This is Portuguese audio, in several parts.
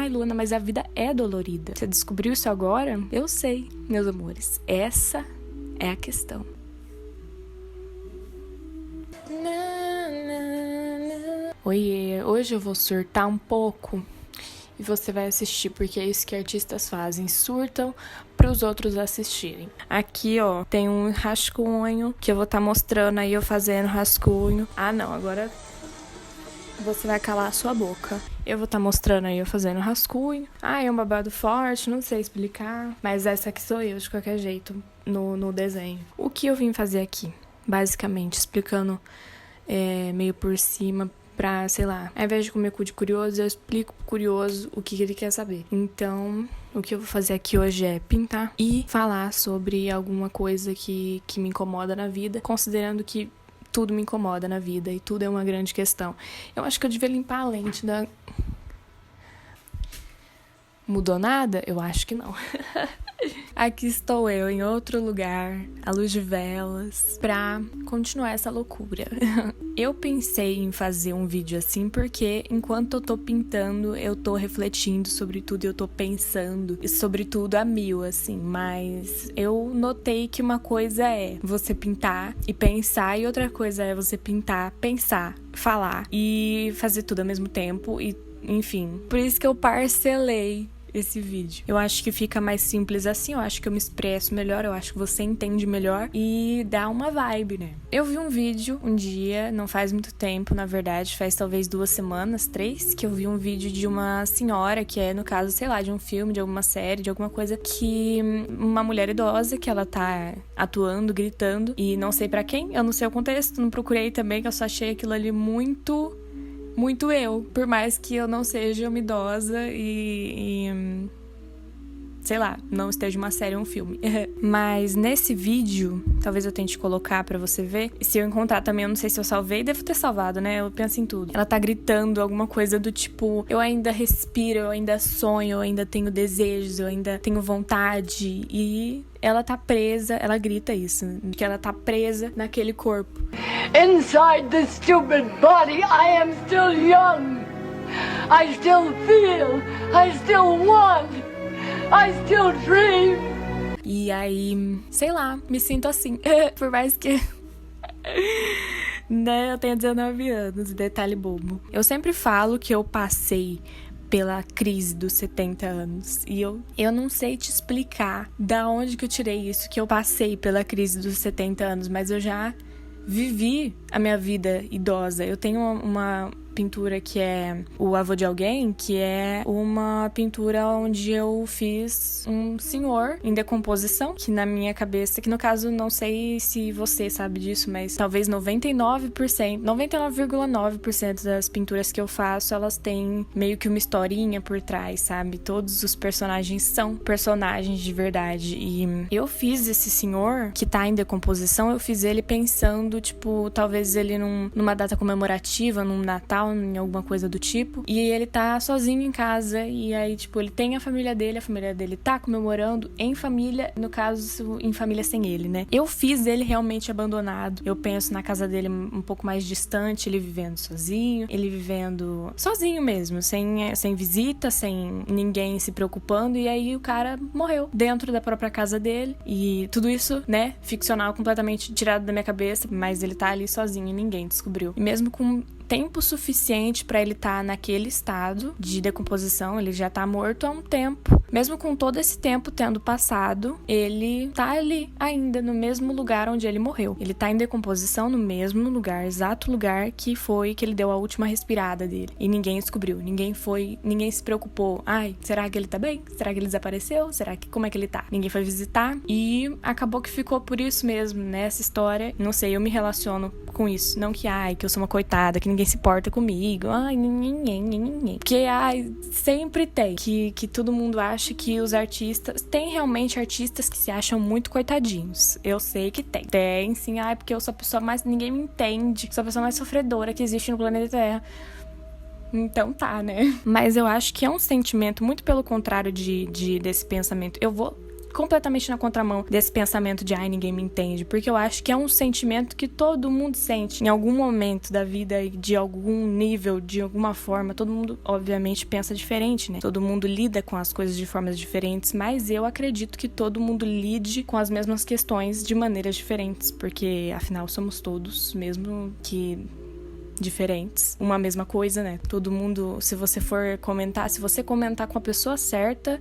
Ai, Luana, mas a vida é dolorida. Você descobriu isso agora? Eu sei, meus amores. Essa é a questão. Oiê, hoje eu vou surtar um pouco e você vai assistir, porque é isso que artistas fazem, surtam para os outros assistirem. Aqui, ó, tem um rascunho que eu vou estar mostrando aí eu fazendo rascunho. Ah, não, agora você vai calar a sua boca. Eu vou estar mostrando aí eu fazendo rascunho. Ah, é um babado forte, não sei explicar, mas essa aqui sou eu de qualquer jeito no desenho. O que eu vim fazer aqui? Basicamente, explicando meio por cima, pra, sei lá, ao invés de comer cu de curioso, eu explico pro curioso o que ele quer saber. Então, o que eu vou fazer aqui hoje é pintar e falar sobre alguma coisa que me incomoda na vida, considerando que tudo me incomoda na vida e tudo é uma grande questão. Eu acho que eu devia limpar a lente da... Mudou nada? Eu acho que não. Aqui estou eu, em outro lugar, à luz de velas, pra continuar essa loucura. Eu pensei em fazer um vídeo assim porque enquanto eu tô pintando, eu tô refletindo sobre tudo, eu tô pensando sobre tudo a mil, assim. Mas eu notei que uma coisa é você pintar e pensar, e outra coisa é você pintar, pensar, falar e fazer tudo ao mesmo tempo, e enfim. Por isso que eu parcelei esse vídeo. Eu acho que fica mais simples assim, eu acho que eu me expresso melhor, eu acho que você entende melhor e dá uma vibe, né? Eu vi um vídeo um dia, não faz muito tempo, na verdade, faz talvez 2 semanas, 3, que eu vi um vídeo de uma senhora que é, no caso, sei lá, de um filme, de alguma série, de alguma coisa, que uma mulher idosa que ela tá atuando, gritando, e não sei pra quem, eu não sei o contexto, não procurei também, que eu só achei aquilo ali muito eu, por mais que eu não seja uma idosa e sei lá, não esteja uma série ou um filme. Mas nesse vídeo, talvez eu tente colocar pra você ver. Se eu encontrar também, eu não sei se eu salvei, devo ter salvado, né? Eu penso em tudo. Ela tá gritando alguma coisa do tipo, eu ainda respiro, eu ainda sonho, eu ainda tenho desejos, eu ainda tenho vontade. E ela tá presa, ela grita isso, que ela tá presa naquele corpo. Inside this stupid body, I am still young. I still feel, I still want, I still dream. E aí, sei lá, me sinto assim. Por mais que né, eu tenho 19 anos, detalhe bobo. Eu sempre falo que eu passei pela crise dos 70 anos. E eu não sei te explicar da onde que eu tirei isso, que eu passei pela crise dos 70 anos, mas eu já vivi a minha vida idosa. Eu tenho uma pintura que é O Avô de Alguém, que é uma pintura onde eu fiz um senhor em decomposição, que na minha cabeça, que no caso não sei se você sabe disso, mas talvez 99,9% das pinturas que eu faço, elas têm meio que uma historinha por trás, sabe? Todos os personagens são personagens de verdade. E eu fiz esse senhor que tá em decomposição, eu fiz ele pensando, tipo, talvez ele numa data comemorativa, num Natal, em alguma coisa do tipo, e ele tá sozinho em casa, e aí, tipo, ele tem a família dele tá comemorando em família, no caso, em família sem ele, né? Eu fiz ele realmente abandonado, eu penso na casa dele um pouco mais distante, ele vivendo sozinho, ele vivendo sozinho mesmo, sem visita, sem ninguém se preocupando, e aí o cara morreu dentro da própria casa dele, e tudo isso, né, ficcional, completamente tirado da minha cabeça, mas ele tá ali sozinho e ninguém descobriu. E mesmo com tempo suficiente pra ele estar naquele estado de decomposição, ele já tá morto há um tempo. Mesmo com todo esse tempo tendo passado, ele tá ali ainda no mesmo lugar onde ele morreu. Ele tá em decomposição no mesmo lugar, exato lugar que foi que ele deu a última respirada dele. E ninguém descobriu, ninguém se preocupou. Ai, será que ele tá bem? Será que ele desapareceu? Como é que ele tá? Ninguém foi visitar e acabou que ficou por isso mesmo, né? Essa história, não sei, eu me relaciono com isso. Não que eu sou uma coitada, que ninguém se importa comigo. Porque, sempre tem que todo mundo acha que os artistas... Tem realmente artistas que se acham muito coitadinhos. Eu sei que tem. Tem, sim. Porque eu sou a pessoa mais... Ninguém me entende. Sou a pessoa mais sofredora que existe no planeta Terra. Então tá, né? Mas eu acho que é um sentimento muito pelo contrário desse pensamento. Eu vou completamente na contramão desse pensamento de ai, ninguém me entende, porque eu acho que é um sentimento que todo mundo sente em algum momento da vida, de algum nível, de alguma forma. Todo mundo, obviamente, pensa diferente, né? Todo mundo lida com as coisas de formas diferentes, mas eu acredito que todo mundo lide com as mesmas questões de maneiras diferentes, porque afinal somos todos, mesmo que diferentes, uma mesma coisa, né? Todo mundo, se você comentar com a pessoa certa,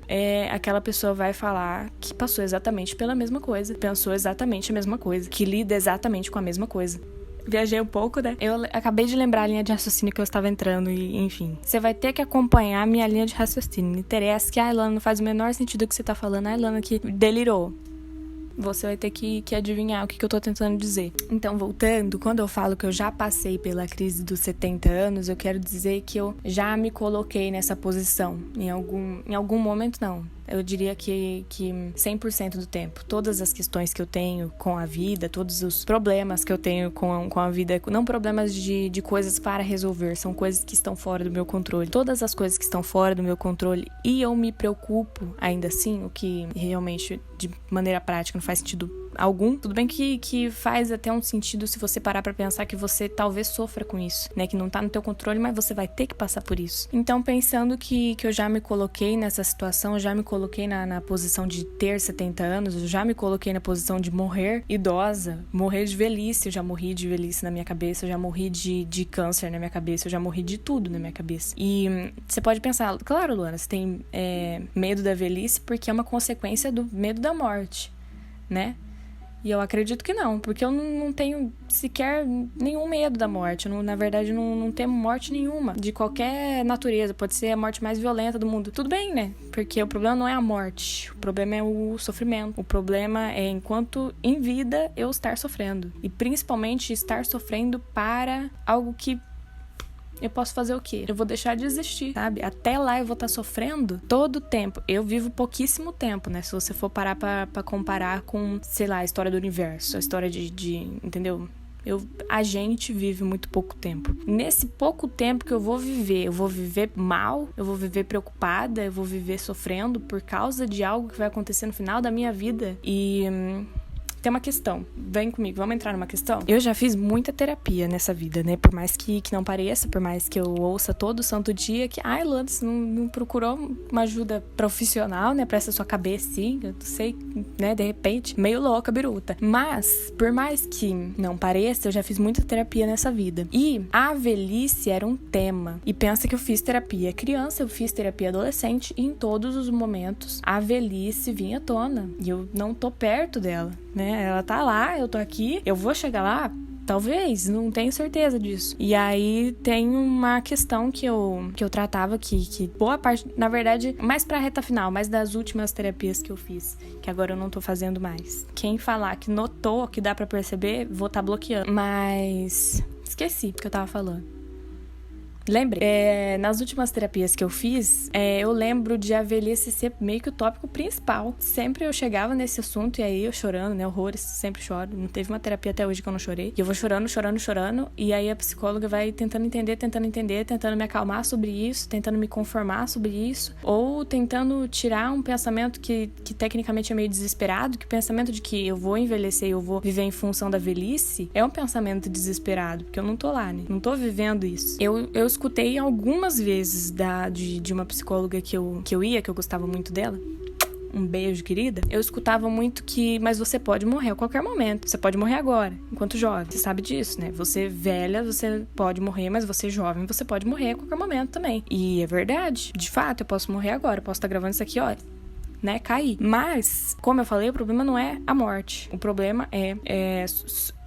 aquela pessoa vai falar que passou exatamente pela mesma coisa, pensou exatamente a mesma coisa, que lida exatamente com a mesma coisa. Viajei um pouco, né? Eu acabei de lembrar a linha de raciocínio que eu estava entrando e, enfim. Você vai ter que acompanhar a minha linha de raciocínio. Não interessa que a Ilana não faz o menor sentido o que você tá falando. A Ilana que delirou. Você vai ter que adivinhar o que eu tô tentando dizer. Então, voltando, quando eu falo que eu já passei pela crise dos 70 anos, eu quero dizer que eu já me coloquei nessa posição. Em algum momento, não. Eu diria que 100% do tempo. Todas as questões que eu tenho com a vida, todos os problemas que eu tenho com a vida, não problemas de coisas para resolver, são coisas que estão fora do meu controle. Todas as coisas que estão fora do meu controle e eu me preocupo ainda assim, o que realmente de maneira prática não faz sentido algum. Tudo bem que faz até um sentido se você parar pra pensar que você talvez sofra com isso, né? Que não tá no teu controle, mas você vai ter que passar por isso. Então, pensando que eu já me coloquei nessa situação, já me coloquei na posição de ter 70 anos, eu já me coloquei na posição de morrer idosa, morrer de velhice. Eu já morri de velhice na minha cabeça, eu já morri de câncer na minha cabeça, eu já morri de tudo na minha cabeça. E você pode pensar, claro, Luana, você tem medo da velhice porque é uma consequência do medo da morte, né? E eu acredito que não, porque eu não tenho sequer nenhum medo da morte. Na verdade, não temo morte nenhuma, de qualquer natureza. Pode ser a morte mais violenta do mundo. Tudo bem, né? Porque o problema não é a morte, o problema é o sofrimento. O problema é, enquanto em vida, eu estar sofrendo. E principalmente estar sofrendo para algo que eu posso fazer o quê? Eu vou deixar de existir, sabe? Até lá eu vou estar sofrendo todo o tempo. Eu vivo pouquíssimo tempo, né? Se você for parar pra comparar com, sei lá, a história do universo, a história entendeu? A gente vive muito pouco tempo. Nesse pouco tempo que eu vou viver mal, eu vou viver preocupada, eu vou viver sofrendo por causa de algo que vai acontecer no final da minha vida. E tem uma questão, vem comigo, vamos entrar numa questão? Eu já fiz muita terapia nessa vida, né? Por mais que não pareça, por mais que eu ouça todo santo dia que, Luana, você não procurou uma ajuda profissional, né? Pra essa sua cabeça, sim, eu sei, né? De repente, meio louca, biruta. Mas, por mais que não pareça, eu já fiz muita terapia nessa vida. E a velhice era um tema. E pensa que eu fiz terapia criança, eu fiz terapia adolescente, e em todos os momentos a velhice vinha à tona. E eu não tô perto dela, né? Ela tá lá, eu tô aqui, eu vou chegar lá? Talvez, não tenho certeza disso. E aí tem uma questão que eu tratava que boa parte, na verdade, mais pra reta final, mais das últimas terapias que eu fiz, que agora eu não tô fazendo mais. Quem falar que notou, que dá pra perceber, vou tá bloqueando. Mas esqueci o que eu tava falando. Lembrei, nas últimas terapias que eu fiz, eu lembro de a velhice ser meio que o tópico principal. Sempre eu chegava nesse assunto e aí eu chorando, né, horrores, sempre choro. Não teve uma terapia até hoje que eu não chorei. E eu vou chorando, e aí a psicóloga vai tentando entender, tentando me acalmar sobre isso, tentando me conformar sobre isso, ou tentando tirar um pensamento que tecnicamente é meio desesperado, que o pensamento de que eu vou envelhecer, eu vou viver em função da velhice, é um pensamento desesperado, porque eu não tô lá, né? Não tô vivendo isso. Eu escutei algumas vezes de uma psicóloga que eu gostava muito dela. Um beijo, querida. Eu escutava muito mas você pode morrer a qualquer momento. Você pode morrer agora, enquanto jovem. Você sabe disso, né? Você velha, você pode morrer, mas você jovem, você pode morrer a qualquer momento também. E é verdade. De fato, eu posso morrer agora. Eu posso estar gravando isso aqui, ó, né, cair. Mas, como eu falei, o problema não é a morte. O problema é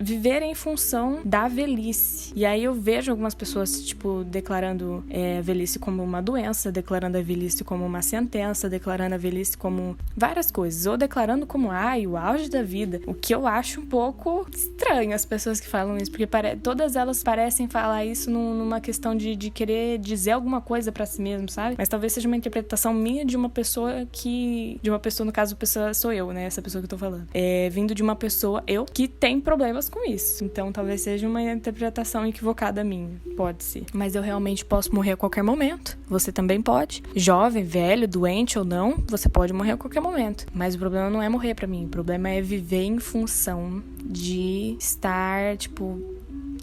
viver em função da velhice. E aí eu vejo algumas pessoas, tipo, declarando a velhice como uma doença, declarando a velhice como uma sentença, declarando a velhice como várias coisas. Ou declarando como, o auge da vida. O que eu acho um pouco estranho as pessoas que falam isso, porque todas elas parecem falar isso numa questão de querer dizer alguma coisa pra si mesmo, sabe? Mas talvez seja uma interpretação minha de uma pessoa que de uma pessoa, no caso, a pessoa sou eu, né? Essa pessoa que eu tô falando. Vindo de uma pessoa, eu, que tem problemas com isso. Então, talvez seja uma interpretação equivocada minha. Pode ser. Mas eu realmente posso morrer a qualquer momento. Você também pode. Jovem, velho, doente ou não, você pode morrer a qualquer momento. Mas o problema não é morrer pra mim. O problema é viver em função de estar,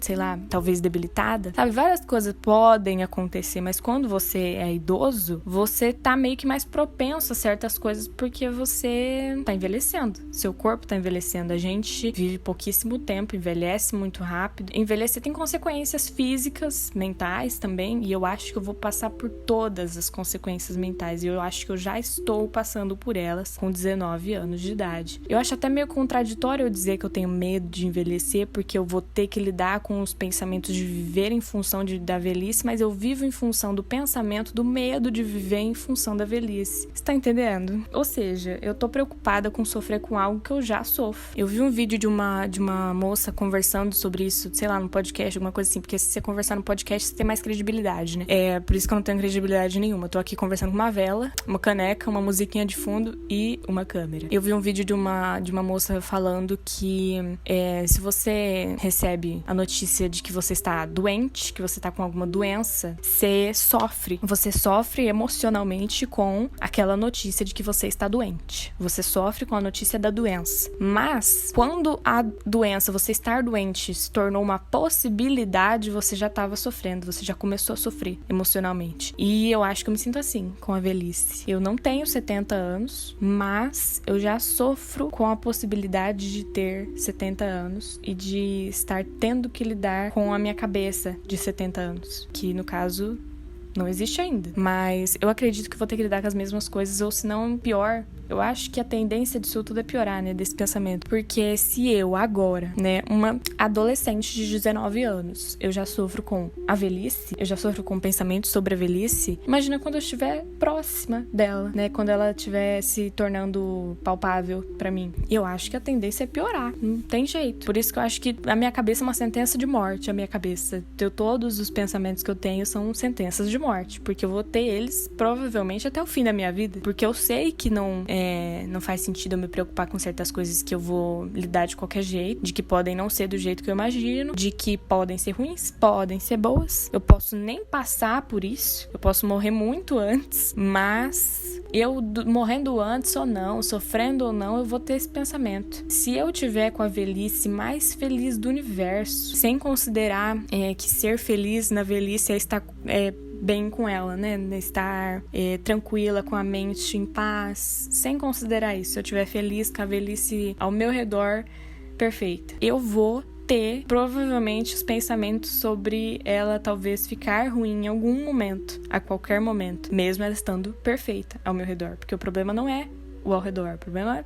sei lá, talvez debilitada. Sabe, várias coisas podem acontecer, mas quando você é idoso, você tá meio que mais propenso a certas coisas porque você tá envelhecendo. Seu corpo tá envelhecendo. A gente vive pouquíssimo tempo, envelhece muito rápido. Envelhecer tem consequências físicas, mentais também, e eu acho que eu vou passar por todas as consequências mentais, e eu acho que eu já estou passando por elas com 19 anos de idade. Eu acho até meio contraditório eu dizer que eu tenho medo de envelhecer, porque eu vou ter que lidar com os pensamentos de viver em função da velhice, mas eu vivo em função do pensamento do medo de viver em função da velhice. Você tá entendendo? Ou seja, eu tô preocupada com sofrer com algo que eu já sofro. Eu vi um vídeo de uma moça conversando sobre isso, sei lá, no podcast, alguma coisa assim, porque se você conversar no podcast, você tem mais credibilidade, né? É por isso que eu não tenho credibilidade nenhuma. Eu tô aqui conversando com uma vela, uma caneca, uma musiquinha de fundo e uma câmera. Eu vi um vídeo de uma moça falando que se você recebe a notícia de que você está doente, que você está com alguma doença, você sofre emocionalmente com aquela notícia de que você está doente. Você sofre com a notícia da doença. Mas, quando a doença, você estar doente, se tornou uma possibilidade, você já estava sofrendo, você já começou a sofrer emocionalmente. E eu acho que eu me sinto assim, com a velhice. Eu não tenho 70 anos, mas eu já sofro com a possibilidade de ter 70 anos e de estar tendo que lidar com a minha cabeça de 70 anos, que no caso não existe ainda. Mas eu acredito que vou ter que lidar com as mesmas coisas, ou se não, pior. Eu acho que a tendência disso tudo é piorar, né, desse pensamento. Porque se eu agora, né, uma adolescente de 19 anos, eu já sofro com a velhice, eu já sofro com pensamentos sobre a velhice, imagina quando eu estiver próxima dela, né, quando ela estiver se tornando palpável pra mim. E eu acho que a tendência é piorar, não tem jeito. Por isso que eu acho que a minha cabeça é uma sentença de morte, a minha cabeça. Todos os pensamentos que eu tenho são sentenças de morte, porque eu vou ter eles provavelmente até o fim da minha vida, porque eu sei que não faz sentido eu me preocupar com certas coisas que eu vou lidar de qualquer jeito, de que podem não ser do jeito que eu imagino, de que podem ser ruins, podem ser boas. Eu posso nem passar por isso, eu posso morrer muito antes, mas eu morrendo antes ou não, sofrendo ou não, eu vou ter esse pensamento. Se eu tiver com a velhice mais feliz do universo, sem considerar que ser feliz na velhice é estar bem com ela, né? Estar tranquila, com a mente em paz, sem considerar isso. Se eu estiver feliz com a velhice ao meu redor, perfeita. Eu vou ter, provavelmente, os pensamentos sobre ela talvez ficar ruim em algum momento, a qualquer momento, mesmo ela estando perfeita ao meu redor. Porque o problema não é o ao redor, o problema é...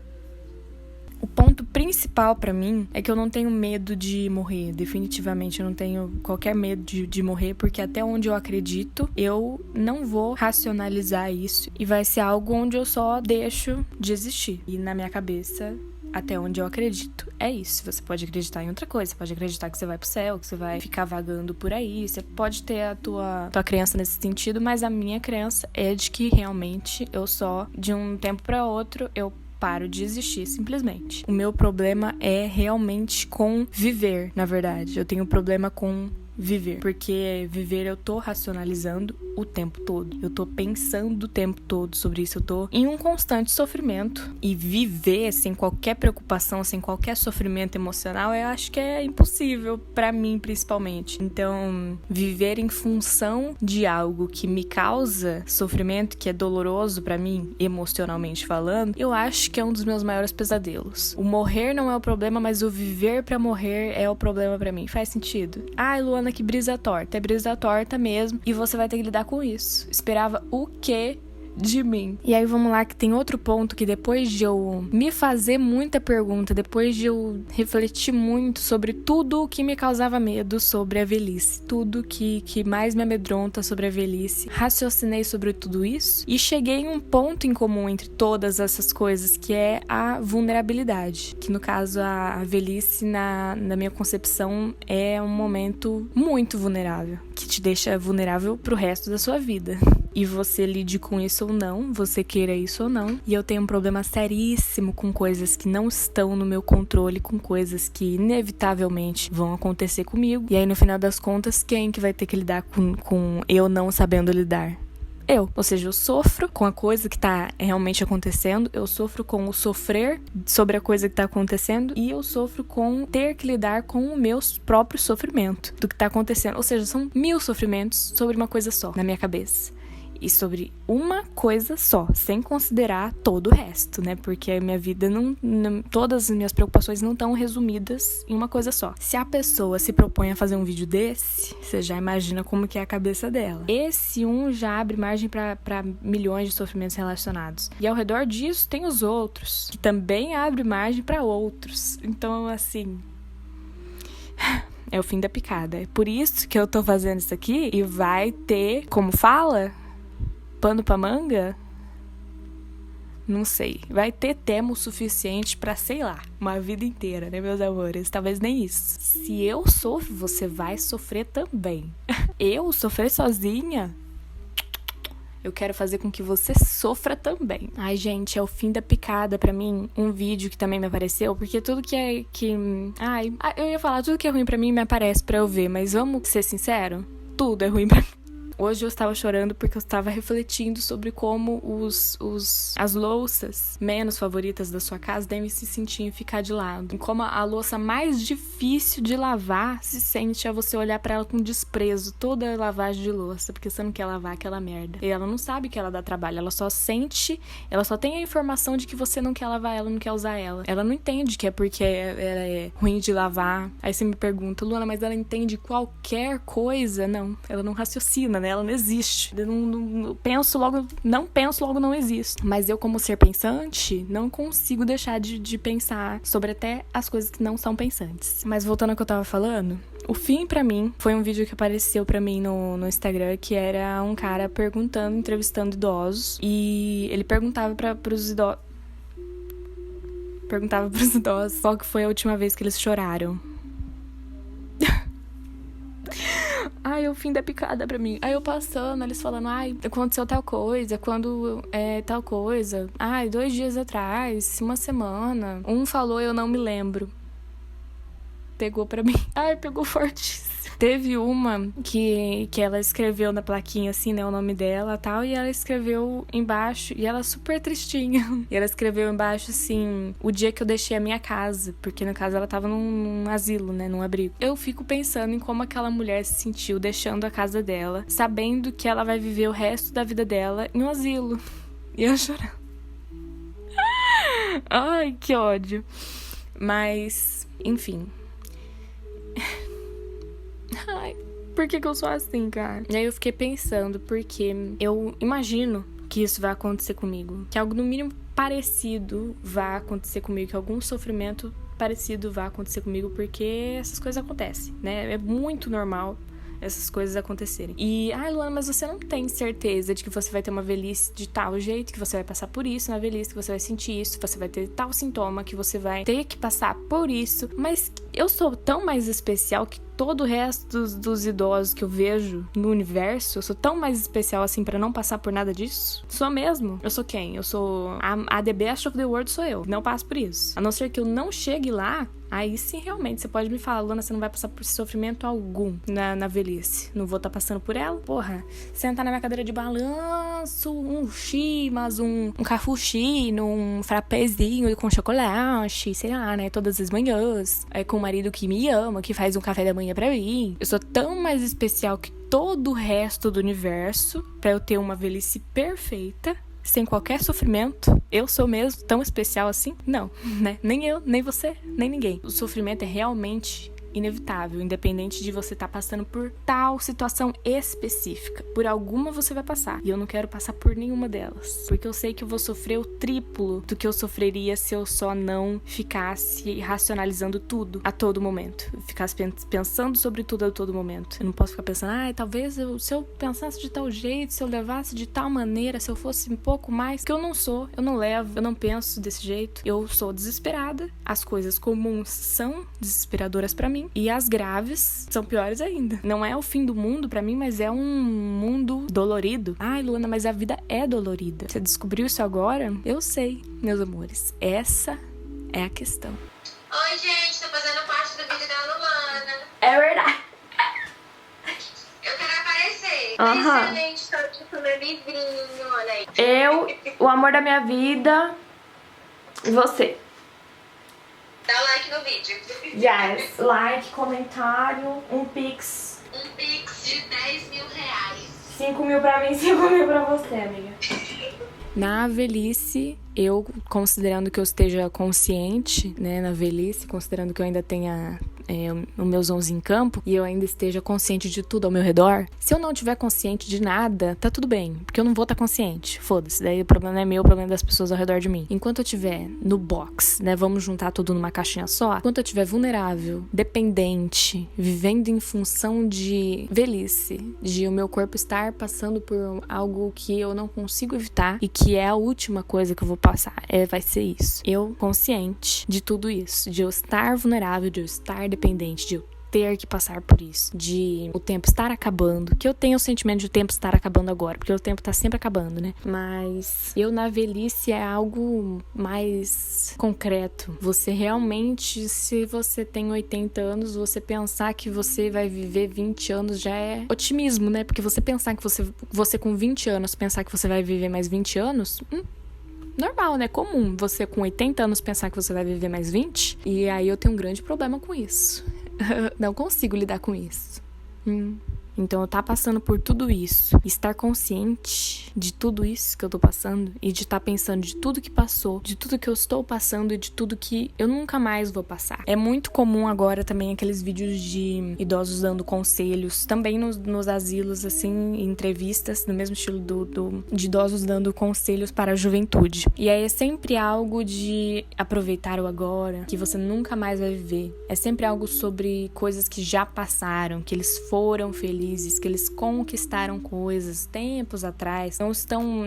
O ponto principal pra mim é que eu não tenho medo de morrer. Definitivamente eu não tenho qualquer medo de morrer, porque até onde eu acredito, eu não vou racionalizar isso e vai ser algo onde eu só deixo de existir. E na minha cabeça, até onde eu acredito, é isso. Você pode acreditar em outra coisa, você pode acreditar que você vai pro céu, que você vai ficar vagando por aí, você pode ter a tua crença nesse sentido, mas a minha crença é de que realmente eu só, de um tempo pra outro, eu paro de existir, simplesmente. O meu problema é realmente com viver, na verdade. Eu tenho problema com viver, porque viver eu tô racionalizando o tempo todo, eu tô pensando o tempo todo sobre isso, eu tô em um constante sofrimento, e viver sem qualquer preocupação, sem qualquer sofrimento emocional, eu acho que é impossível pra mim, principalmente. Então, viver em função de algo que me causa sofrimento, que é doloroso pra mim, emocionalmente falando, eu acho que é um dos meus maiores pesadelos. O morrer não é o problema, mas o viver pra morrer é o problema pra mim. Faz sentido? Ai, Luana, que brisa torta. É brisa torta mesmo, e você vai ter que lidar com isso. Esperava o quê de mim? E aí vamos lá, que tem outro ponto que depois de eu me fazer muita pergunta, depois de eu refletir muito sobre tudo o que me causava medo sobre a velhice, tudo que mais me amedronta sobre a velhice, raciocinei sobre tudo isso e cheguei em um ponto em comum entre todas essas coisas, que é a vulnerabilidade, que no caso a velhice na minha concepção é um momento muito vulnerável, que te deixa vulnerável pro resto da sua vida. e você lide com isso ou não, você queira isso ou não. E eu tenho um problema seríssimo com coisas que não estão no meu controle, com coisas que inevitavelmente vão acontecer comigo. E aí, no final das contas, quem que vai ter que lidar com eu não sabendo lidar? Eu. Ou seja, eu sofro com a coisa que tá realmente acontecendo, eu sofro com o sofrer sobre a coisa que tá acontecendo e eu sofro com ter que lidar com o meu próprio sofrimento do que tá acontecendo. Ou seja, são 1000 sofrimentos sobre uma coisa só na minha cabeça. E sobre uma coisa só, sem considerar todo o resto, né? Porque a minha vida todas as minhas preocupações não estão resumidas em uma coisa só. Se a pessoa se propõe a fazer um vídeo desse, você já imagina como que é a cabeça dela. Esse já abre margem para milhões de sofrimentos relacionados. E ao redor disso tem os outros, que também abre margem para outros. Então, assim... é o fim da picada. É por isso que eu tô fazendo isso aqui e vai ter, como fala... pano pra manga? Não sei. Vai ter tema o suficiente pra, sei lá, uma vida inteira, né, meus amores? Talvez nem isso. Se eu sofro, você vai sofrer também. Eu sofrer sozinha? Eu quero fazer com que você sofra também. Ai, gente, é o fim da picada pra mim. Um vídeo que também me apareceu, porque tudo que é... eu ia falar, tudo que é ruim pra mim me aparece pra eu ver, mas vamos ser sinceros? Tudo é ruim pra mim. Hoje eu estava chorando porque eu estava refletindo sobre como as louças menos favoritas da sua casa devem se sentir em ficar de lado. E como a louça mais difícil de lavar se sente a você olhar pra ela com desprezo. Toda lavagem de louça, porque você não quer lavar aquela merda. E ela não sabe que ela dá trabalho, ela só tem a informação de que você não quer lavar ela, não quer usar ela. Ela não entende que é porque ela é ruim de lavar. Aí você me pergunta, Luana, mas ela entende qualquer coisa? Não, ela não raciocina, né? Ela não existe. Eu não penso, logo não existe. Mas eu, como ser pensante, não consigo deixar de pensar sobre até as coisas que não são pensantes. Mas voltando ao que eu tava falando, o fim pra mim foi um vídeo que apareceu pra mim no Instagram, que era um cara entrevistando idosos, e ele perguntava pros idosos qual que foi a última vez que eles choraram. Ai, o fim da picada pra mim. Aí eu passando, eles falando, aconteceu tal coisa, quando tal coisa. 2 dias atrás, uma semana. Um falou, eu não me lembro. Pegou pra mim. Pegou fortíssimo. Teve uma que ela escreveu na plaquinha, assim, né, o nome dela e tal, e ela escreveu embaixo, e ela super tristinha, e ela escreveu embaixo, assim, o dia que eu deixei a minha casa, porque no caso ela tava num asilo, né, num abrigo. Eu fico pensando em como aquela mulher se sentiu deixando a casa dela, sabendo que ela vai viver o resto da vida dela em um asilo. E eu chorando. Ai, que ódio. Mas, enfim... por que eu sou assim, cara? E aí eu fiquei pensando, porque eu imagino que isso vai acontecer comigo. Que algo no mínimo parecido vai acontecer comigo. Que algum sofrimento parecido vai acontecer comigo, porque essas coisas acontecem, né? É muito normal essas coisas acontecerem. E, Luana, mas você não tem certeza de que você vai ter uma velhice de tal jeito, que você vai passar por isso na velhice, que você vai sentir isso, que você vai ter tal sintoma, que você vai ter que passar por isso. Mas eu sou tão mais especial que todo o resto dos idosos que eu vejo no universo. Eu sou tão mais especial assim pra não passar por nada disso? Sou mesmo? Eu sou quem? Eu sou a the best of the world, sou eu. Não passo por isso. A não ser que eu não chegue lá, aí sim, realmente, você pode me falar, Luana, você não vai passar por sofrimento algum na velhice. Não vou estar passando por ela? Porra, sentar na minha cadeira de balanço, um chimas, um cafuchino, um frapezinho com chocolate, sei lá, né, todas as manhãs, com o marido que me ama, que faz um café da manhã pra mim. Eu sou tão mais especial que todo o resto do universo pra eu ter uma velhice perfeita, sem qualquer sofrimento. Eu sou mesmo tão especial assim? Não, né? Nem eu, nem você, nem ninguém. O sofrimento é realmente inevitável, independente de você estar passando por tal situação específica. Por alguma você vai passar. E eu não quero passar por nenhuma delas. Porque eu sei que eu vou sofrer o triplo do que eu sofreria se eu só não ficasse racionalizando tudo a todo momento. Eu ficasse pensando sobre tudo a todo momento. Eu não posso ficar pensando, talvez se eu pensasse de tal jeito, se eu levasse de tal maneira, se eu fosse um pouco mais, que eu não sou, eu não levo, eu não penso desse jeito. Eu sou desesperada. As coisas comuns são desesperadoras pra mim. também. E as graves são piores ainda. Não é o fim do mundo pra mim, mas é um mundo dolorido. Ai, Luana, mas a vida é dolorida. Você descobriu isso agora? Eu sei, meus amores. Essa é a questão. Oi, gente, tô fazendo parte do vídeo da Luana. É verdade. Eu quero aparecer. Aham. Excelente, tô tipo meu livrinho, olha aí. Eu, o amor da minha vida, e você. Dá like no vídeo. Yes, like, comentário, um pix. Um pix de 10 mil reais. 5 mil pra mim, 5 mil pra você, amiga. Na velhice, eu, considerando que eu esteja consciente, né, na velhice, considerando que eu ainda tenha os meus 11 em campo e eu ainda esteja consciente de tudo ao meu redor, se eu não estiver consciente de nada, tá tudo bem, porque eu não vou estar consciente. Foda-se, daí o problema não é meu, o problema é das pessoas ao redor de mim. Enquanto eu estiver no box, né, vamos juntar tudo numa caixinha só, enquanto eu estiver vulnerável, dependente, vivendo em função de velhice, de o meu corpo estar passando por algo que eu não consigo evitar e que é a última coisa que eu vou passar, vai ser isso. Eu consciente de tudo isso, de eu estar vulnerável, de eu estar dependente, de eu ter que passar por isso, de o tempo estar acabando, que eu tenho o sentimento de o tempo estar acabando agora, porque o tempo tá sempre acabando, né? Mas eu na velhice é algo mais concreto. Você realmente, se você tem 80 anos, você pensar que você vai viver 20 anos já é otimismo, né? Porque você pensar que você com 20 anos pensar que você vai viver mais 20 anos, normal, né? Comum você com 80 anos pensar que você vai viver mais 20. E aí eu tenho um grande problema com isso. Não consigo lidar com isso. Então eu tá passando por tudo isso, estar consciente de tudo isso que eu tô passando e de estar pensando de tudo que passou, de tudo que eu estou passando e de tudo que eu nunca mais vou passar. É muito comum agora também aqueles vídeos de idosos dando conselhos, também nos asilos, assim, em entrevistas, no mesmo estilo de idosos dando conselhos para a juventude. E aí é sempre algo de aproveitar o agora, que você nunca mais vai viver. É sempre algo sobre coisas que já passaram, que eles foram felizes, que eles conquistaram coisas tempos atrás.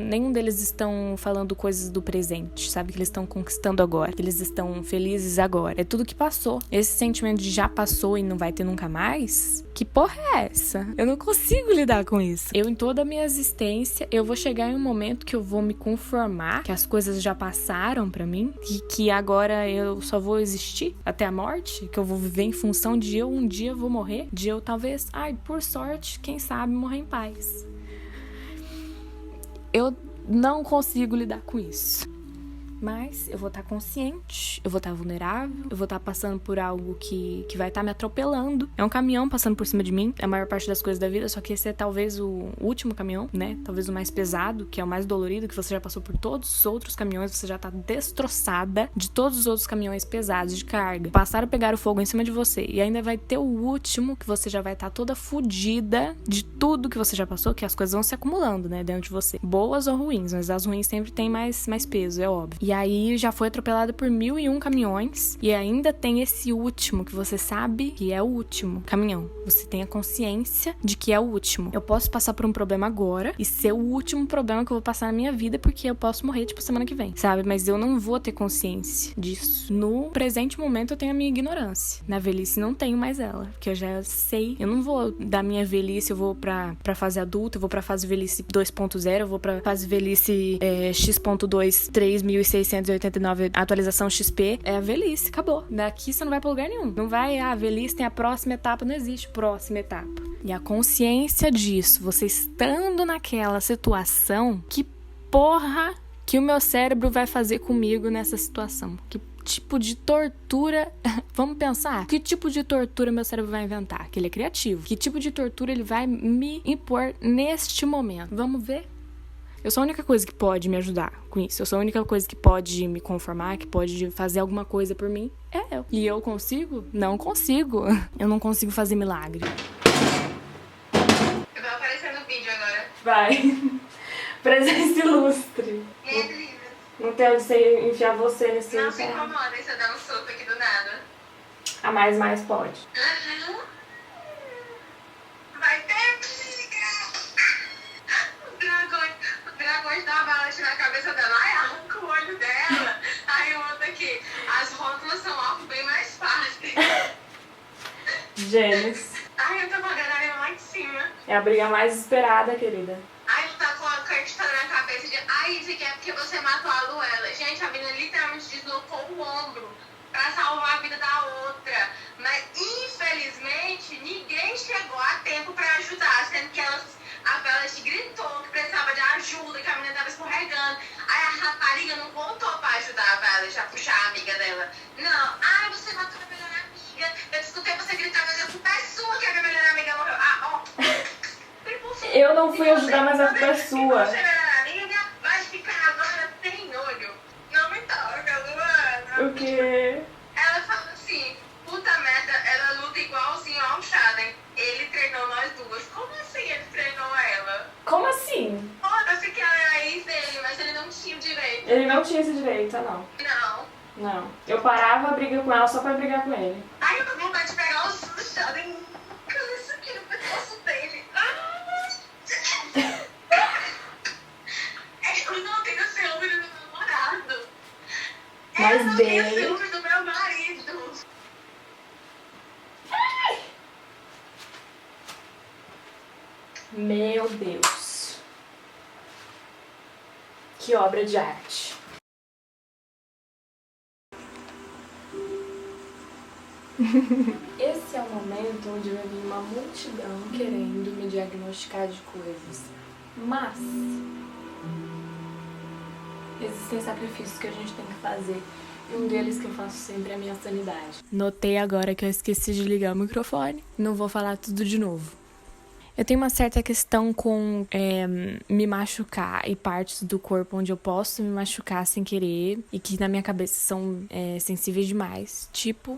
Nenhum deles estão falando coisas do presente, sabe? Que eles estão conquistando agora, que eles estão felizes agora. É tudo que passou. Esse sentimento de já passou e não vai ter nunca mais, que porra é essa? Eu não consigo lidar com isso. Eu, em toda a minha existência, eu vou chegar em um momento que eu vou me conformar que as coisas já passaram pra mim e que agora eu só vou existir até a morte, que eu vou viver em função de eu um dia vou morrer, de eu talvez, por sorte, quem sabe, morrer em paz. Eu não consigo lidar com isso. Mas eu vou estar consciente, eu vou estar vulnerável, eu vou estar passando por algo que vai estar me atropelando. É um caminhão passando por cima de mim, é a maior parte das coisas da vida, só que esse é talvez o último caminhão, né? Talvez o mais pesado, que é o mais dolorido, que você já passou por todos os outros caminhões, você já tá destroçada de todos os outros caminhões pesados de carga. Passaram a pegar o fogo em cima de você e ainda vai ter o último, que você já vai estar toda fodida de tudo que você já passou, que as coisas vão se acumulando, né, dentro de você. Boas ou ruins, mas as ruins sempre têm mais peso, é óbvio. E aí já foi atropelada por 1001 caminhões e ainda tem esse último que você sabe que é o último caminhão. Você tem a consciência de que é o último. Eu posso passar por um problema agora e ser o último problema que eu vou passar na minha vida porque eu posso morrer, tipo, semana que vem, sabe? Mas eu não vou ter consciência disso. No presente momento eu tenho a minha ignorância. Na velhice não tenho mais ela, porque eu já sei. Eu não vou da minha velhice, eu vou pra fase adulta, eu vou pra fase velhice 2.0, eu vou pra fase velhice X.2 3689 atualização XP. É a velhice, acabou. Daqui você não vai pra lugar nenhum. Não vai, a velhice tem a próxima etapa, não existe próxima etapa. E a consciência disso, você estando naquela situação, que porra que o meu cérebro vai fazer comigo nessa situação? Que tipo de tortura... Vamos pensar? Que tipo de tortura meu cérebro vai inventar? Que ele é criativo. Que tipo de tortura ele vai me impor neste momento? Vamos ver? Eu sou a única coisa que pode me ajudar com isso. Eu sou a única coisa que pode me conformar, que pode fazer alguma coisa por mim. É eu. E eu consigo? Não consigo. Eu não consigo fazer milagre. Eu vou aparecer no vídeo agora. Vai. Presença ilustre. Minha querida. Não tem onde você enfiar você nesse... Não se incomoda se eu dar um soco aqui do nada. A mais pode. Uhum. Vai ter briga! O dragão dá uma bala na cabeça dela. Ai, arranca o olho dela. Aí o outro aqui. As rótulas são algo bem mais fáceis. Gênios. Ai, eu tô com a galera lá em cima. É a briga mais esperada, querida. Ai, tu tá com a acreditando na cabeça de... Ai, isso aqui é porque você matou a Luella. Gente, a menina literalmente deslocou o ombro pra salvar a vida da outra. Mas, infelizmente, ninguém chegou a tempo pra ajudar. Sendo que a Velvet gritou que precisava de ajuda, que a menina tava escorregando. Aí a rapariga não voltou pra ajudar a Velvet a puxar a amiga dela. Não. Ai, você matou a melhor amiga. Eu escutei você gritar, mas a culpa é sua que a minha melhor amiga morreu. Ah, ó... Eu não fui ajudar, mas a culpa é sua. Vai ficar agora sem olho. Não me toca, Luana. O quê? Ela fala assim, puta merda, ela luta igualzinho ao Shaden. Ele treinou nós duas. Como assim ele treinou ela? Como assim? Foda-se que ela é a ex dele, mas ele não tinha o direito. Ele não tinha esse direito, não. Não. Não. Eu parava a briga com ela só pra brigar com ele. Ai, eu tô com vontade de pegar o Shaden. Isso aqui no pescoço dele. Eu não tenho ciúme do meu namorado. Mas eu não dele... tenho ciúme do meu marido. Meu Deus. Que obra de arte. Esse é o momento onde vai vir uma multidão querendo me diagnosticar de coisas. Mas existem sacrifícios que a gente tem que fazer. E um deles que eu faço sempre é a minha sanidade. Notei agora que eu esqueci de ligar o microfone. Não vou falar tudo de novo. Eu tenho uma certa questão com me machucar e partes do corpo onde eu posso me machucar sem querer e que na minha cabeça são sensíveis demais. Tipo...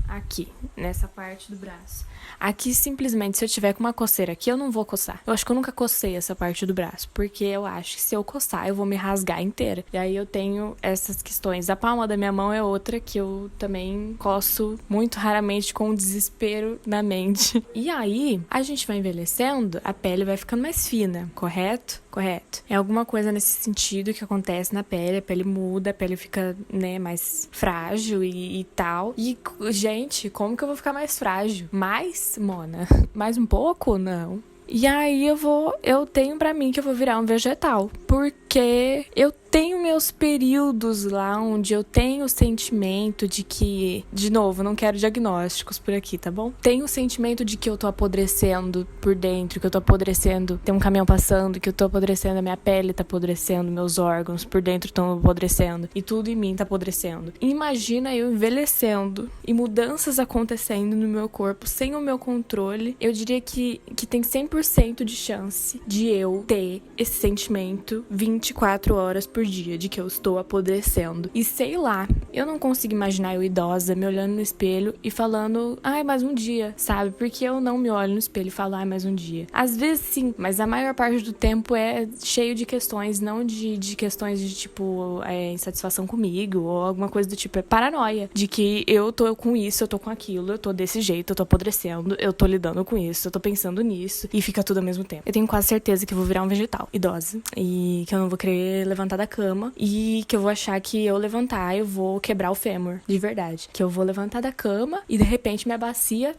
aqui, nessa parte do braço. Aqui, simplesmente, se eu tiver com uma coceira aqui, eu não vou coçar. Eu acho que eu nunca cocei essa parte do braço, porque eu acho que se eu coçar, eu vou me rasgar inteira. E aí eu tenho essas questões. A palma da minha mão é outra que eu também coço muito raramente com desespero na mente. E aí, a gente vai envelhecendo, a pele vai ficando mais fina, correto? Correto. É alguma coisa nesse sentido que acontece na pele, a pele muda, a pele fica, né, mais frágil e tal. E, gente, como que eu vou ficar mais frágil? Mais, Mona? Mais um pouco? Não. E aí eu tenho pra mim que eu vou virar um vegetal, porque eu tenho meus períodos lá onde eu tenho o sentimento de que, de novo, não quero diagnósticos por aqui, tá bom? Tenho o sentimento de que eu tô apodrecendo por dentro, que eu tô apodrecendo, tem um caminhão passando, que eu tô apodrecendo, a minha pele tá apodrecendo, meus órgãos por dentro estão apodrecendo e tudo em mim tá apodrecendo. Imagina eu envelhecendo e mudanças acontecendo no meu corpo sem o meu controle. Eu diria que tem 100% de chance de eu ter esse sentimento 24 horas por dia, de que eu estou apodrecendo. E sei lá, eu não consigo imaginar eu idosa me olhando no espelho e falando, ai, mais um dia, sabe? Porque eu não me olho no espelho e falo, ai, mais um dia. Às vezes sim, mas a maior parte do tempo é cheio de questões, não de questões de tipo, insatisfação comigo ou alguma coisa do tipo, é paranoia. De que eu tô com isso, eu tô com aquilo, eu tô desse jeito, eu tô apodrecendo, eu tô lidando com isso, eu tô pensando nisso e fica tudo ao mesmo tempo. Eu tenho quase certeza que eu vou virar um vegetal, idosa, e que eu não vou querer levantar da cama e que eu vou achar que eu levantar eu vou quebrar o fêmur, de verdade. Que eu vou levantar da cama e de repente minha bacia...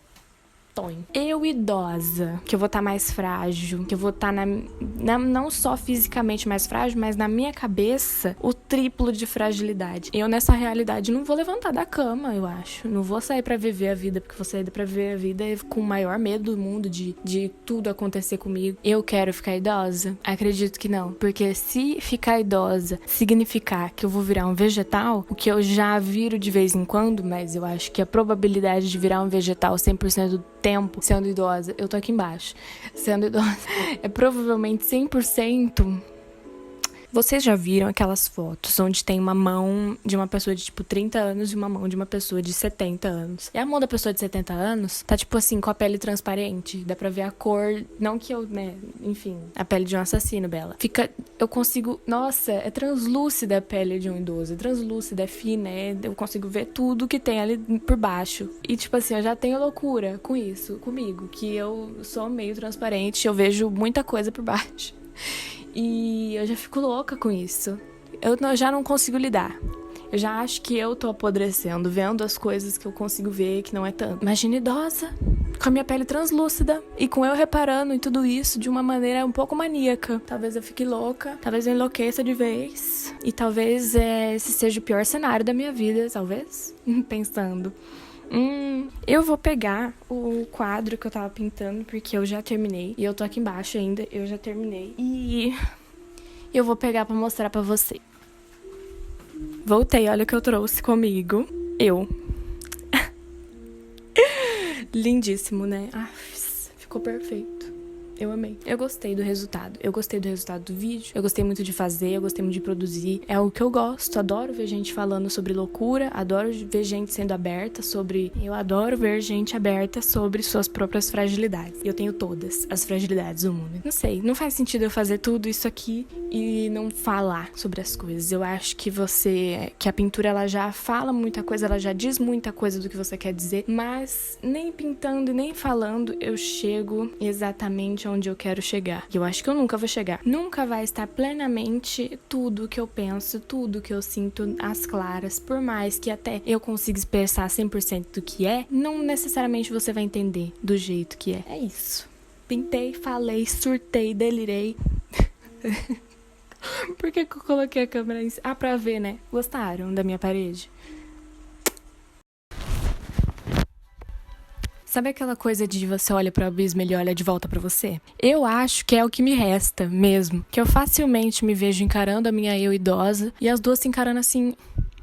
Eu idosa, que eu vou estar mais frágil, que eu vou estar não só fisicamente mais frágil, mas na minha cabeça o triplo de fragilidade. Eu nessa realidade não vou levantar da cama, eu acho. Não vou sair pra viver a vida, porque vou sair pra viver a vida com o maior medo do mundo de tudo acontecer comigo. Eu quero ficar idosa? Acredito que não, porque se ficar idosa significar que eu vou virar um vegetal, o que eu já viro de vez em quando, mas eu acho que a probabilidade de virar um vegetal 100% do tempo sendo idosa, eu tô aqui embaixo, sendo idosa, é provavelmente 100%. Vocês já viram aquelas fotos onde tem uma mão de uma pessoa de, tipo, 30 anos e uma mão de uma pessoa de 70 anos? E a mão da pessoa de 70 anos tá, tipo assim, com a pele transparente. Dá pra ver a cor. Não que eu, né, enfim, a pele de um assassino, Bela. Eu consigo... Nossa, é translúcida a pele de um idoso. É translúcida, é fina, eu consigo ver tudo que tem ali por baixo. E, tipo assim, eu já tenho loucura com isso, comigo. Que eu sou meio transparente, eu vejo muita coisa por baixo. E eu já fico louca com isso. Eu já não consigo lidar. Eu já acho que eu tô apodrecendo, vendo as coisas que eu consigo ver que não é tanto. Imagina idosa, com a minha pele translúcida e com eu reparando em tudo isso de uma maneira um pouco maníaca. Talvez eu fique louca, talvez eu enlouqueça de vez e talvez esse seja o pior cenário da minha vida, talvez, pensando. Eu vou pegar o quadro que eu tava pintando, porque eu já terminei. E eu tô aqui embaixo ainda, eu já terminei. E eu vou pegar pra mostrar pra você. Voltei, olha o que eu trouxe comigo. Lindíssimo, né? Ficou perfeito. Eu amei. Eu gostei do resultado. Eu gostei do resultado do vídeo. Eu gostei muito de fazer. Eu gostei muito de produzir. É o que eu gosto. Adoro ver gente falando sobre loucura. Adoro ver gente sendo aberta sobre... Eu adoro ver gente aberta sobre suas próprias fragilidades. Eu tenho todas as fragilidades do mundo. Não sei. Não faz sentido eu fazer tudo isso aqui e não falar sobre as coisas. Eu acho que que a pintura, ela já fala muita coisa. Ela já diz muita coisa do que você quer dizer. Mas nem pintando e nem falando eu chego exatamente onde eu quero chegar. E eu acho que eu nunca vou chegar. Nunca vai estar plenamente tudo que eu penso, tudo que eu sinto às claras. Por mais que até eu consiga expressar 100% do que é, não necessariamente você vai entender do jeito que é. É isso. Pintei, falei, surtei, delirei. Por que eu coloquei a câmera em... pra ver, né? Gostaram da minha parede? Sabe aquela coisa de você olha pro abismo e ele olha de volta pra você? Eu acho que é o que me resta mesmo. Que eu facilmente me vejo encarando a minha eu idosa e as duas se encarando assim...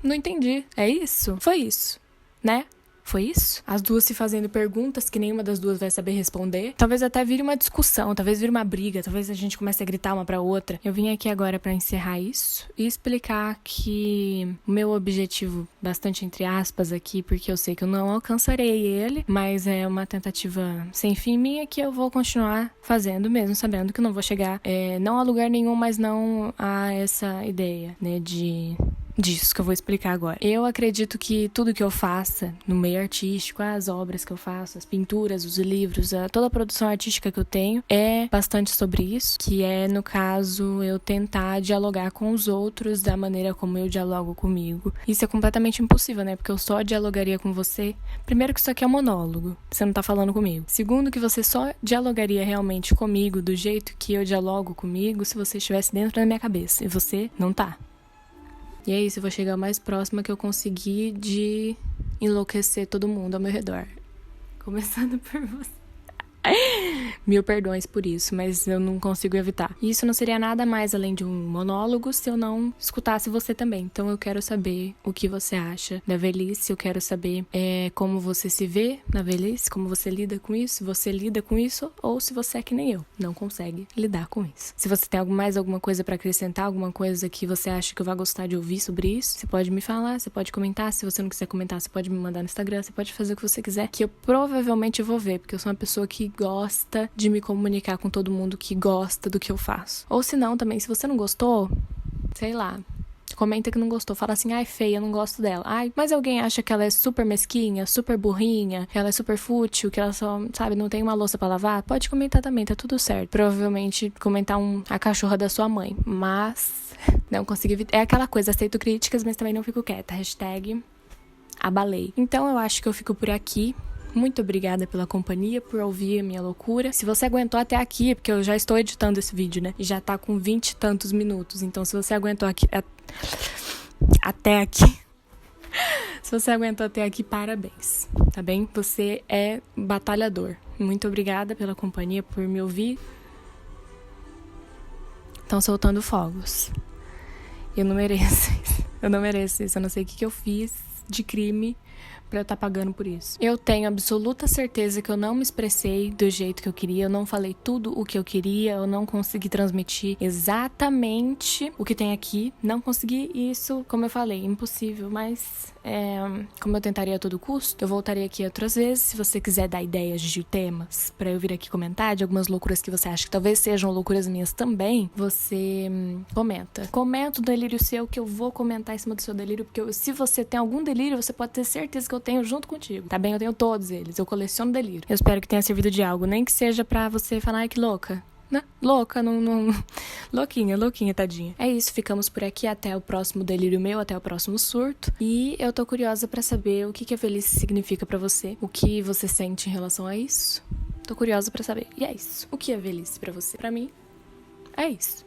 Não entendi. É isso? Foi isso, né? Foi isso? As duas se fazendo perguntas que nenhuma das duas vai saber responder. Talvez até vire uma discussão, talvez vire uma briga, talvez a gente comece a gritar uma pra outra. Eu vim aqui agora pra encerrar isso e explicar que o meu objetivo, bastante entre aspas aqui, porque eu sei que eu não alcançarei ele, mas é uma tentativa sem fim minha que eu vou continuar fazendo mesmo, sabendo que eu não vou chegar não a lugar nenhum, mas não a essa ideia, né, disso que eu vou explicar agora. Eu acredito que tudo que eu faça no meio artístico, as obras que eu faço, as pinturas, os livros, toda a produção artística que eu tenho é bastante sobre isso, que é, no caso, eu tentar dialogar com os outros da maneira como eu dialogo comigo. Isso é completamente impossível, né? Porque eu só dialogaria com você. Primeiro que isso aqui é um monólogo, você não tá falando comigo. Segundo que você só dialogaria realmente comigo do jeito que eu dialogo comigo se você estivesse dentro da minha cabeça. E você não tá. E é isso, eu vou chegar o mais próximo que eu conseguir de enlouquecer todo mundo ao meu redor. Começando por você. Mil perdões por isso, mas eu não consigo evitar. E isso não seria nada mais além de um monólogo se eu não escutasse você também. Então eu quero saber o que você acha da velhice, eu quero saber como você se vê na velhice, como você lida com isso, se você lida com isso ou se você é que nem eu, não consegue lidar com isso. Se você tem mais alguma coisa pra acrescentar, alguma coisa que você acha que eu vou gostar de ouvir sobre isso, você pode me falar, você pode comentar. Se você não quiser comentar, você pode me mandar no Instagram, você pode fazer o que você quiser, que eu provavelmente vou ver, porque eu sou uma pessoa que gosta de me comunicar com todo mundo que gosta do que eu faço. Ou se não, também, se você não gostou, sei lá, comenta que não gostou, fala assim, ai, feia, eu não gosto dela. Ai, mas alguém acha que ela é super mesquinha, super burrinha, que ela é super fútil, que ela só, sabe, não tem uma louça pra lavar? Pode comentar também, tá tudo certo. Provavelmente comentar a cachorra da sua mãe, mas não consegui evitar. É aquela coisa, aceito críticas, mas também não fico quieta. Hashtag abalei. Então eu acho que eu fico por aqui. Muito obrigada pela companhia, por ouvir a minha loucura. Se você aguentou até aqui, porque eu já estou editando esse vídeo, né? E já tá com 20 e tantos minutos. Então, se você aguentou aqui até aqui... Se você aguentou até aqui, parabéns, tá bem? Você é batalhador. Muito obrigada pela companhia, por me ouvir. Estão soltando fogos. Eu não mereço isso. Eu não mereço isso. Eu não sei o que eu fiz de crime pra eu estar pagando por isso. Eu tenho absoluta certeza que eu não me expressei do jeito que eu queria, eu não falei tudo o que eu queria, eu não consegui transmitir exatamente o que tem aqui, não consegui isso, como eu falei, impossível, mas como eu tentaria a todo custo, eu voltaria aqui outras vezes. Se você quiser dar ideias de temas pra eu vir aqui comentar, de algumas loucuras que você acha que talvez sejam loucuras minhas também, você comenta. Comenta o delírio seu, que eu vou comentar em cima do seu delírio, porque se você tem algum delírio, você pode ter certeza que eu tenho junto contigo, tá bem? Eu tenho todos eles, eu coleciono delírio. Eu espero que tenha servido de algo, nem que seja pra você falar, ai, que louca. né? Louca, não... Louquinha, tadinha. É isso, ficamos por aqui. Até o próximo delírio meu, até o próximo surto. E eu tô curiosa pra saber o que a velhice significa pra você. O que você sente em relação a isso. Tô curiosa pra saber. E é isso. O que é velhice pra você? Pra mim, é isso.